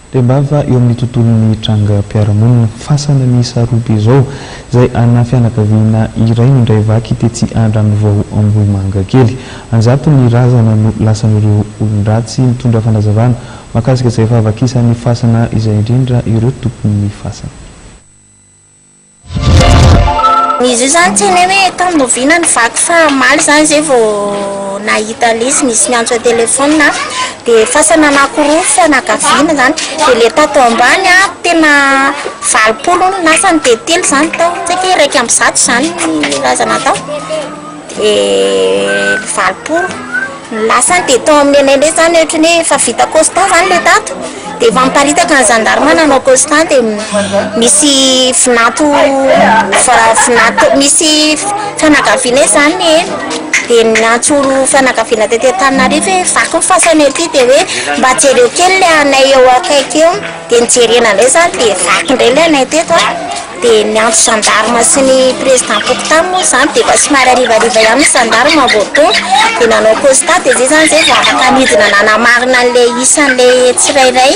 Rembava eo amin'ny tontolon'ny trangam-piarahamonina fasana miisa roa izao izay ana fianakaviana iray mindray vaky tetsy Andranovao Ambohimanga kely. Anjato ny razana no lasan'ireo olon-dratsy mitondra fanazavana mahakasika izay fahavakisan'ny fasana izay indrindra ireo tompon'ny fasana. Izy io zany tsy hainay hoe tamin'ny noviana ny vaky fa maly zany zay vao nahita lesy nisy miantso a telefôna dia fasana anankiroa fianakaviana zany dia le tato ambany tena 20 no lasany dia 3 zany tao tsy haiko hoe 1 amby 100 zany razana tao dia 20 lasany dia tao amin'ny anay ndray zany ohatrany hoe efa vita constat zany le tato dia efa miparitaka ny gendarme nanao constat dia misy finato misy fianakaviana zany dia niantsoro fianakaviana tety Antananarivo hoe vaky ny fasana ety dia hoe mba jereo kely le anay eo akaiky eo dia nijerena indray zany dia vaky indray le anay teto dia niantso gendarme sy ny président Pokotany moa zany dia efa somary arivariva ihany ny gendarme vao tonga dia nanao constat dia zay zany zay vao afaka midina nanamarina an'ilay isan'ilay tsirairay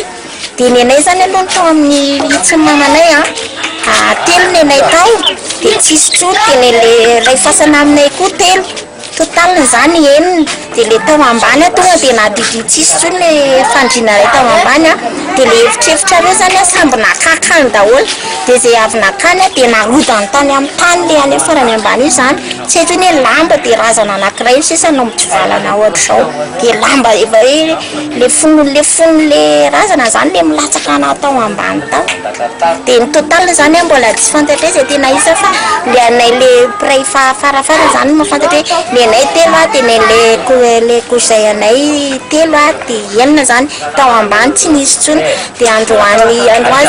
dia ny anay zany aloha tao amin'ny itsy mamanay 3 ny anay tao dia tsisy tsony dia nyle ray fasana aminay koa 3 total zany 9 dia le tao ambany tonga dia nadidy tsisy tsony le fandriana ray tao ambany dia le efitrefitra reo zany samby nakakany daholo dia zay avy nakany dia narodany tany amin'ny tany le any farany ambany io zany tsy haiko hoe lamba dia razana anankiray io sisa no mitsivalana ohatra zao dia lamba efa hoe le fony le razana zany le milatsaka anao tao ambany tao dia ny total zany mbola tsy fantatra zay tena isa fa le anay le pray farafara zany mahafantatra hoe le anay 3 dia le kozay anay 3 dia 9 zany tao ambany tsy nisy tsony dia androany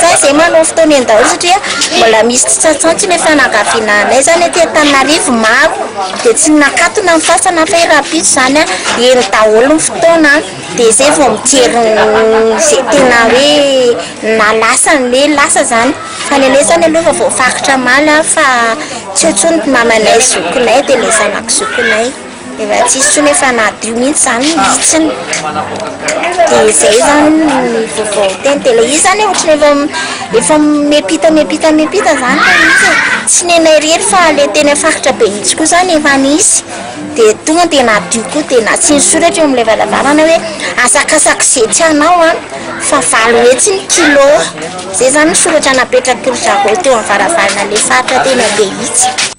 zany zay manao fotoana eny daholo satria mbola misy tsatsantsy le fianakaviana anay zany ety Antananarivo maro dia tsy nakatona ny fasana fa rapide zany eny daholo ny fotoana dia zay vao mijery zay tena hoe le lasa zany fa ny anay zany aloha vao fakitra maly fa tsy ho tsony mamanay zokinay dia le zanako zokinay efa tsisy tsony efa nadio mihitsy zany mihitsiny dia zay zany vao teny dia le izy zany ohatrany efa mepita zany izy tsy nenay rery fa le tena fakitra be mihitsy koa zany efa nisy dia tonga dia nadio koa dia natsiny soratra eo amin'ilay varavarana hoe asakasaka zay tianao fa 20 hetsy ny kilo zay zany soratra napetraka ry zareo teo amin'ny varavarana le faritra tena be mihitsy.